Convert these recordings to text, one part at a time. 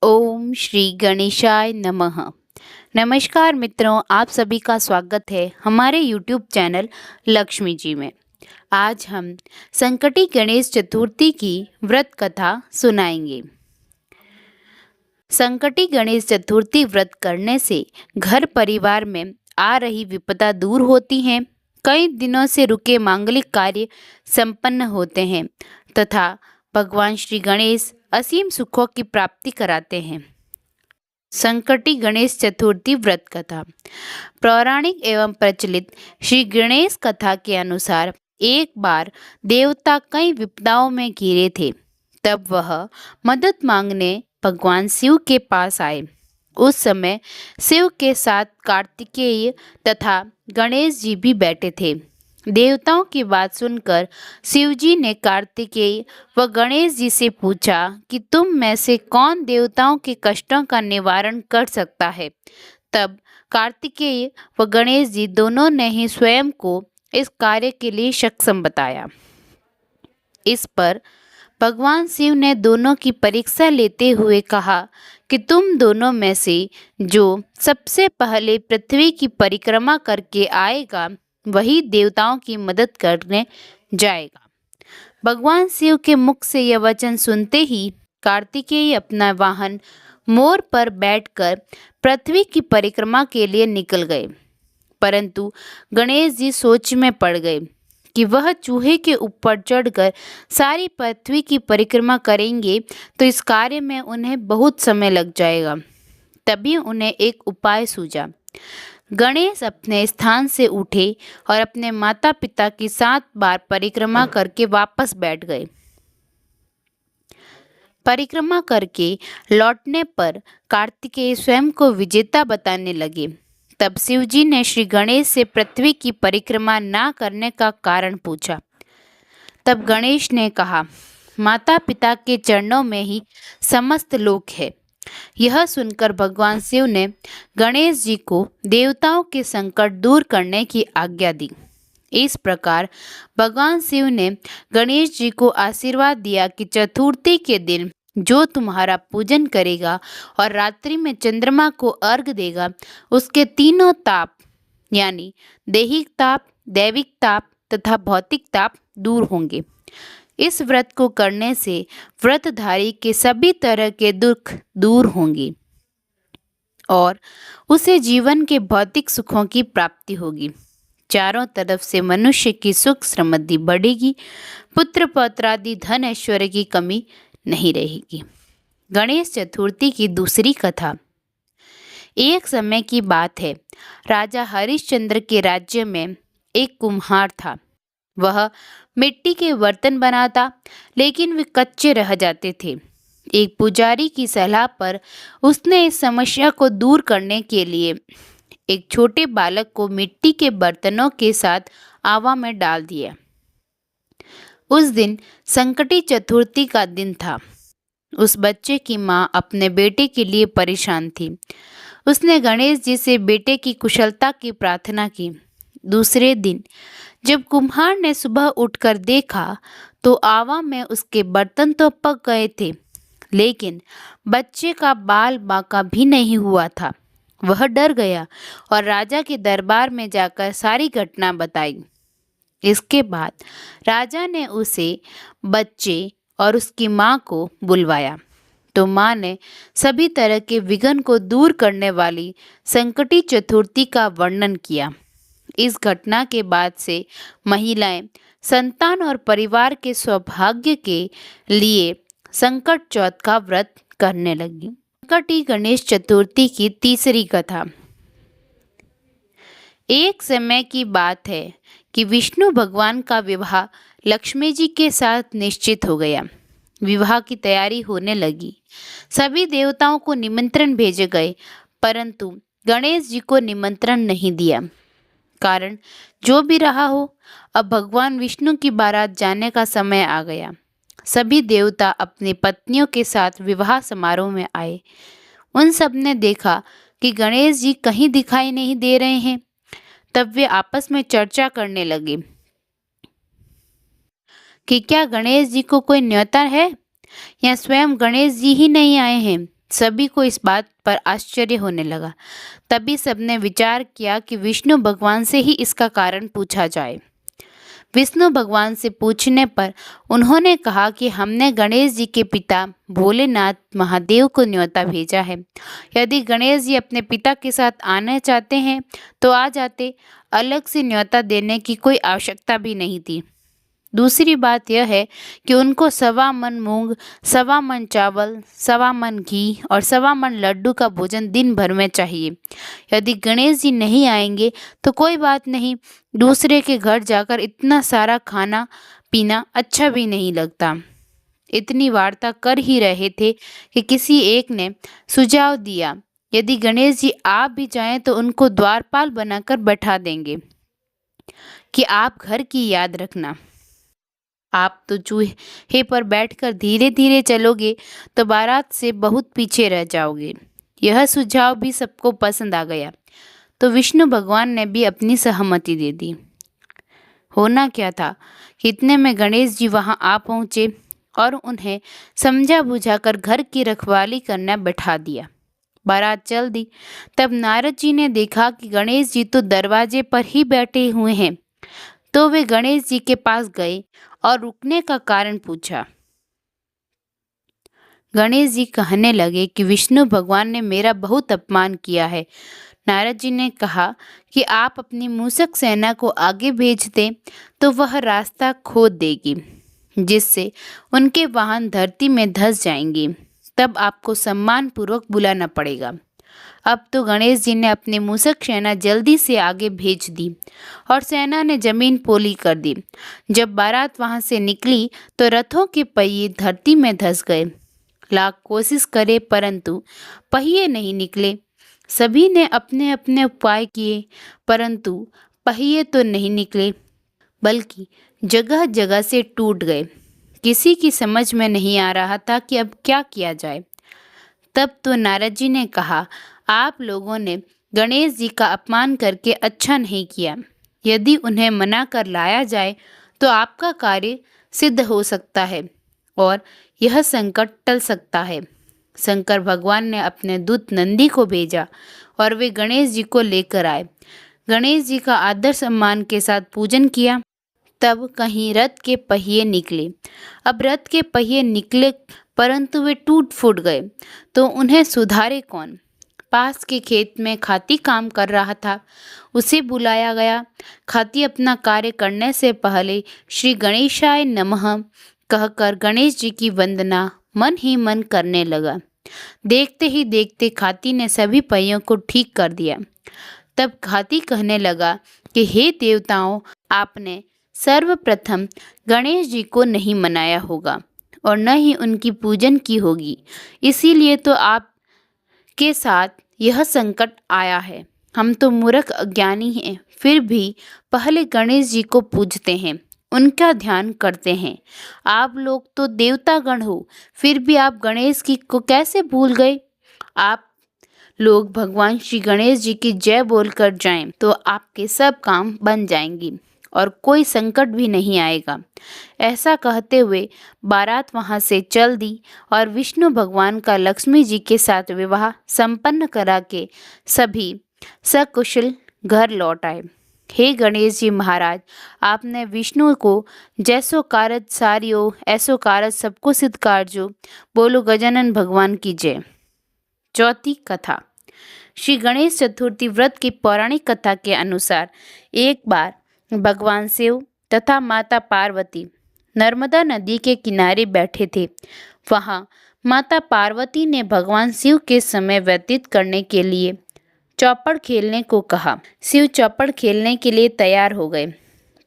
ओम श्री गणेशाय नमः। नमस्कार मित्रों, आप सभी का स्वागत है हमारे YouTube चैनल लक्ष्मी जी में। आज हम संकटी गणेश चतुर्थी की व्रत कथा सुनाएंगे। संकटी गणेश चतुर्थी व्रत करने से घर परिवार में आ रही विपदा दूर होती है। कई दिनों से रुके मांगलिक कार्य संपन्न होते हैं तथा भगवान श्री गणेश असीम सुखों की प्राप्ति कराते हैं। संकटी गणेश चतुर्थी व्रत कथा। पौराणिक एवं प्रचलित श्री गणेश कथा के अनुसार एक बार देवता कई विपदाओं में घिरे थे। तब वह मदद मांगने भगवान शिव के पास आए। उस समय शिव के साथ कार्तिकेय तथा गणेश जी भी बैठे थे। देवताओं की बात सुनकर शिवजी ने कार्तिकेय व गणेश जी से पूछा कि तुम में से कौन देवताओं के कष्टों का निवारण कर सकता है। तब कार्तिकेय व गणेश जी दोनों ने ही स्वयं को इस कार्य के लिए सक्षम बताया। इस पर भगवान शिव ने दोनों की परीक्षा लेते हुए कहा कि तुम दोनों में से जो सबसे पहले पृथ्वी की परिक्रमा करके आएगा वही देवताओं की मदद करने जाएगा। भगवान शिव के मुख से यह वचन सुनते ही कार्तिकेय अपना वाहन मोर पर बैठकर पृथ्वी की परिक्रमा के लिए निकल गए। परंतु गणेश जी सोच में पड़ गए कि वह चूहे के ऊपर चढ़कर सारी पृथ्वी की परिक्रमा करेंगे तो इस कार्य में उन्हें बहुत समय लग जाएगा। तभी उन्हें एक उपाय सूझा। गणेश अपने स्थान से उठे और अपने माता पिता की 7 बार परिक्रमा करके वापस बैठ गए। परिक्रमा करके लौटने पर कार्तिकेय स्वयं को विजेता बताने लगे। तब शिवजी ने श्री गणेश से पृथ्वी की परिक्रमा ना करने का कारण पूछा। तब गणेश ने कहा, माता पिता के चरणों में ही समस्त लोक है। यह सुनकर भगवान शिव ने गणेश जी को देवताओं के संकट दूर करने की आज्ञा दी। इस प्रकार भगवान शिव ने गणेश जी को आशीर्वाद दिया कि चतुर्थी के दिन जो तुम्हारा पूजन करेगा और रात्रि में चंद्रमा को अर्घ देगा उसके तीनों ताप यानी दैहिक ताप, दैविक ताप तथा भौतिक ताप दूर होंगे। इस व्रत को करने से व्रतधारी के सभी तरह के दुख दूर होंगे और उसे जीवन के भौतिक सुखों की प्राप्ति होगी। चारों तरफ से मनुष्य की सुख समृद्धि बढ़ेगी, पुत्र पौत्रादि धन ऐश्वर्य की कमी नहीं रहेगी। गणेश चतुर्थी की दूसरी कथा। एक समय की बात है, राजा हरिश्चंद्र के राज्य में एक कुम्हार था। वह मिट्टी के बर्तन बनाता लेकिन वे कच्चे रह जाते थे। एक पुजारी की सलाह पर उसने इस समस्या को दूर करने के लिए एक छोटे बालक को मिट्टी के बर्तनों के साथ आवा में डाल दिया। उस दिन संकटी चतुर्थी का दिन था। उस बच्चे की माँ अपने बेटे के लिए परेशान थी। उसने गणेश जी से बेटे की कुशलता की प्रार्थना की। दूसरे दिन जब कुम्हार ने सुबह उठकर देखा तो आवा में उसके बर्तन तो पक गए थे लेकिन बच्चे का बाल बांका भी नहीं हुआ था। वह डर गया और राजा के दरबार में जाकर सारी घटना बताई। इसके बाद राजा ने उसे, बच्चे और उसकी माँ को बुलवाया तो माँ ने सभी तरह के विघ्न को दूर करने वाली संकटी चतुर्थी का वर्णन किया। इस घटना के बाद से महिलाएं संतान और परिवार के सौभाग्य के लिए संकट चौथ का व्रत करने लगी। संकटी गणेश चतुर्थी की तीसरी कथा। एक समय की बात है कि विष्णु भगवान का विवाह लक्ष्मी जी के साथ निश्चित हो गया। विवाह की तैयारी होने लगी। सभी देवताओं को निमंत्रण भेजे गए परंतु गणेश जी को निमंत्रण नहीं दिया। कारण जो भी रहा हो, अब भगवान विष्णु की बारात जाने का समय आ गया। सभी देवता अपनी पत्नियों के साथ विवाह समारोह में आए। उन सब ने देखा कि गणेश जी कहीं दिखाई नहीं दे रहे हैं। तब वे आपस में चर्चा करने लगे कि क्या गणेश जी को कोई न्योता है या स्वयं गणेश जी ही नहीं आए हैं। सभी को इस बात पर आश्चर्य होने लगा। तभी सबने विचार किया कि विष्णु भगवान से ही इसका कारण पूछा जाए। विष्णु भगवान से पूछने पर उन्होंने कहा कि हमने गणेश जी के पिता भोलेनाथ महादेव को न्योता भेजा है। यदि गणेश जी अपने पिता के साथ आना चाहते हैं तो आ जाते, अलग से न्योता देने की कोई आवश्यकता भी नहीं थी। दूसरी बात यह है कि उनको 1.25 मन मूंग, 1.25 मन चावल, 1.25 मन घी और 1.25 मन लड्डू का भोजन दिन भर में चाहिए। यदि गणेश जी नहीं आएंगे तो कोई बात नहीं, दूसरे के घर जाकर इतना सारा खाना पीना अच्छा भी नहीं लगता। इतनी वार्ता कर ही रहे थे कि किसी एक ने सुझाव दिया, यदि गणेश जी आप भी चाहें तो उनको द्वारपाल बनाकर बैठा देंगे कि आप घर की याद रखना। आप तो चूहे पर बैठकर धीरे धीरे चलोगे तो बारात से बहुत पीछे रह जाओगे। यह सुझाव भी सबको पसंद आ गया, तो विष्णु भगवान ने भी अपनी सहमति दे दी। होना क्या था कि इतने में गणेश जी वहां आ पहुंचे और उन्हें समझा बुझाकर घर की रखवाली करना बैठा दिया। बारात चल दी। तब नारद जी ने देखा कि गणेश जी तो दरवाजे पर ही बैठे हुए हैं, तो वे गणेश जी के पास गए और रुकने का कारण पूछा। गणेश जी कहने लगे कि विष्णु भगवान ने मेरा बहुत अपमान किया है। नारद जी ने कहा कि आप अपनी मूषक सेना को आगे भेज दें तो वह रास्ता खोद देगी, जिससे उनके वाहन धरती में धंस जाएंगे। तब आपको सम्मान पूर्वक बुलाना पड़ेगा। अब तो गणेश जी ने अपनी मूषक सेना जल्दी से आगे भेज दी और सेना ने जमीन पोली कर दी। जब बारात वहां से निकली तो रथों के पहिए धरती में धंस गए। लाख कोशिश करे परंतु पहिए नहीं निकले। सभी ने अपने अपने उपाय किए परंतु पहिए तो नहीं निकले, बल्कि जगह जगह से टूट गए। किसी की समझ में नहीं आ रहा था कि अब क्या किया जाए। तब तो नारद जी ने कहा, आप लोगों ने गणेश जी का अपमान करके अच्छा नहीं किया। यदि उन्हें मना कर लाया जाए तो आपका कार्य सिद्ध हो सकता है और यह संकट टल सकता है। शंकर भगवान ने अपने दूत नंदी को भेजा और वे गणेश जी को लेकर आए। गणेश जी का आदर सम्मान के साथ पूजन किया। तब कहीं रथ के पहिए निकले। अब रथ के पहिए निकले परंतु वे टूट फूट गए, तो उन्हें सुधारे कौन। पास के खेत में खाती काम कर रहा था, उसे बुलाया गया। खाती अपना कार्य करने से पहले श्री गणेशाय नमः कहकर गणेश जी की वंदना मन ही मन करने लगा। देखते ही देखते खाती ने सभी पहियों को ठीक कर दिया। तब खाती कहने लगा कि हे देवताओं, आपने सर्वप्रथम गणेश जी को नहीं मनाया होगा और न ही उनकी पूजन की होगी, इसीलिए तो आप के साथ यह संकट आया है। हम तो मूर्ख अज्ञानी हैं, फिर भी पहले गणेश जी को पूजते हैं, उनका ध्यान करते हैं। आप लोग तो देवता गण हो, फिर भी आप गणेश जी को कैसे भूल गए। आप लोग भगवान श्री गणेश जी की जय बोलकर जाएं तो आपके सब काम बन जाएंगी और कोई संकट भी नहीं आएगा। ऐसा कहते हुए बारात वहां से चल दी और विष्णु भगवान का लक्ष्मी जी के साथ विवाह संपन्न करा के सभी सकुशल घर लौट आए। हे गणेश जी महाराज, आपने विष्णु को जैसो कारज सारियो ऐसो कारज सबको सिद्ध कारजो। बोलो गजानन भगवान की जय। चौथी कथा। श्री गणेश चतुर्थी व्रत की पौराणिक कथा के अनुसार एक बार भगवान शिव तथा माता पार्वती नर्मदा नदी के किनारे बैठे थे। वहां माता पार्वती ने भगवान शिव के समय व्यतीत करने के लिए चौपड़ खेलने को कहा। शिव चौपड़ खेलने के लिए तैयार हो गए,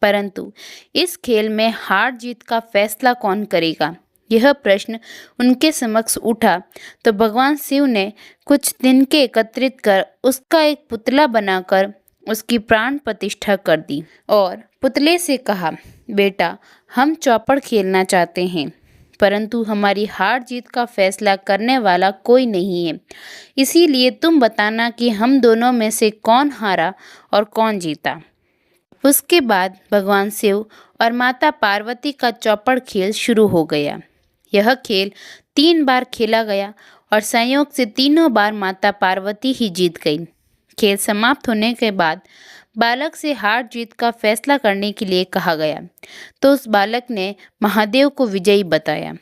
परंतु इस खेल में हार जीत का फैसला कौन करेगा, यह प्रश्न उनके समक्ष उठा। तो भगवान शिव ने कुछ दिन के एकत्रित कर उसका एक पुतला बनाकर उसकी प्राण प्रतिष्ठा कर दी और पुतले से कहा, बेटा, हम चौपड़ खेलना चाहते हैं, परंतु हमारी हार जीत का फैसला करने वाला कोई नहीं है, इसीलिए तुम बताना कि हम दोनों में से कौन हारा और कौन जीता। उसके बाद भगवान शिव और माता पार्वती का चौपड़ खेल शुरू हो गया। यह खेल 3 बार खेला गया और संयोग से तीनों बार माता पार्वती ही जीत गई। खेल समाप्त होने के बाद बालक से हार जीत का फैसला करने के लिए कहा गया, तो उस बालक ने महादेव को विजयी बताया।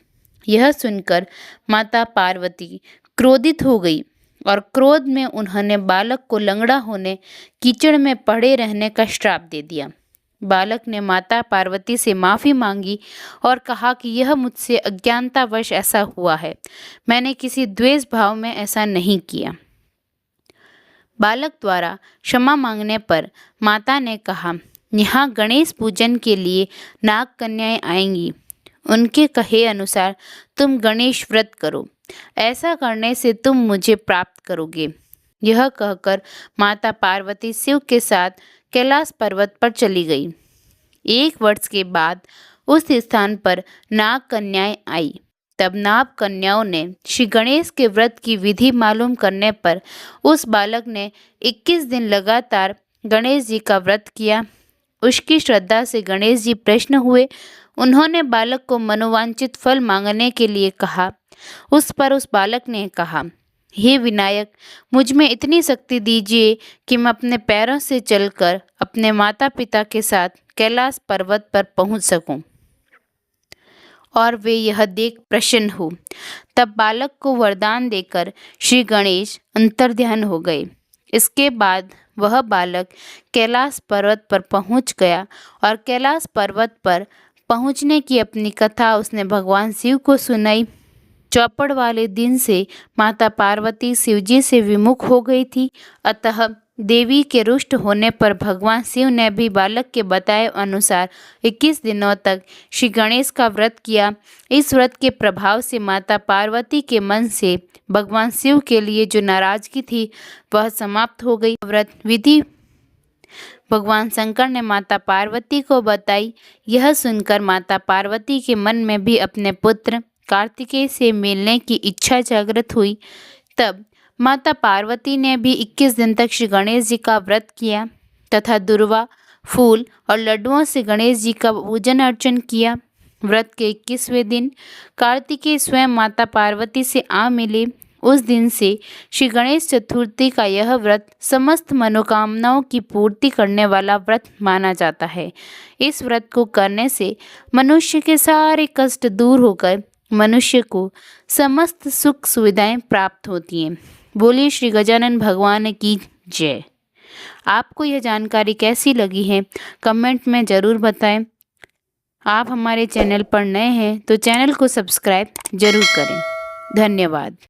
यह सुनकर माता पार्वती क्रोधित हो गई और क्रोध में उन्होंने बालक को लंगड़ा होने, कीचड़ में पड़े रहने का श्राप दे दिया। बालक ने माता पार्वती से माफ़ी मांगी और कहा कि यह मुझसे अज्ञानतावश ऐसा हुआ है, मैंने किसी द्वेष भाव में ऐसा नहीं किया। बालक द्वारा क्षमा मांगने पर माता ने कहा, यहाँ गणेश पूजन के लिए नाग कन्याएं आएंगी, उनके कहे अनुसार तुम गणेश व्रत करो, ऐसा करने से तुम मुझे प्राप्त करोगे। यह कहकर माता पार्वती शिव के साथ कैलाश पर्वत पर चली गई। 1 वर्ष के बाद उस स्थान पर नाग कन्याएं आई। तब नाग कन्याओं ने श्री गणेश के व्रत की विधि मालूम करने पर उस बालक ने 21 दिन लगातार गणेश जी का व्रत किया। उसकी श्रद्धा से गणेश जी प्रसन्न हुए। उन्होंने बालक को मनोवांछित फल मांगने के लिए कहा। उस पर उस बालक ने कहा, हे विनायक, मुझ में इतनी शक्ति दीजिए कि मैं अपने पैरों से चलकर अपने माता पिता के साथ कैलाश पर्वत पर पहुंच सकूं और वे यह देख प्रसन्न हो। तब बालक को वरदान देकर श्री गणेश अंतर्ध्यान हो गए। इसके बाद वह बालक कैलाश पर्वत पर पहुंच गया और कैलाश पर्वत पर पहुंचने की अपनी कथा उसने भगवान शिव को सुनाई। चौपड़ वाले दिन से माता पार्वती शिवजी से विमुख हो गई थी, अतः देवी के रुष्ट होने पर भगवान शिव ने भी बालक के बताए अनुसार 21 दिनों तक श्री गणेश का व्रत किया। इस व्रत के प्रभाव से माता पार्वती के मन से भगवान शिव के लिए जो नाराजगी थी वह समाप्त हो गई। व्रत विधि भगवान शंकर ने माता पार्वती को बताई। यह सुनकर माता पार्वती के मन में भी अपने पुत्र कार्तिकेय से मिलने की इच्छा जागृत हुई। तब माता पार्वती ने भी 21 दिन तक श्री गणेश जी का व्रत किया तथा दुर्वा, फूल और लड्डुओं से गणेश जी का पूजन अर्चन किया। व्रत के 21वें दिन कार्तिकेय स्वयं माता पार्वती से आ मिले। उस दिन से श्री गणेश चतुर्थी का यह व्रत समस्त मनोकामनाओं की पूर्ति करने वाला व्रत माना जाता है। इस व्रत को करने से मनुष्य के सारे कष्ट दूर होकर मनुष्य को समस्त सुख सुविधाएं प्राप्त होती हैं। बोलिए श्री गजानन भगवान की जय। आपको यह जानकारी कैसी लगी है कमेंट में ज़रूर बताएं। आप हमारे चैनल पर नए हैं तो चैनल को सब्सक्राइब जरूर करें। धन्यवाद।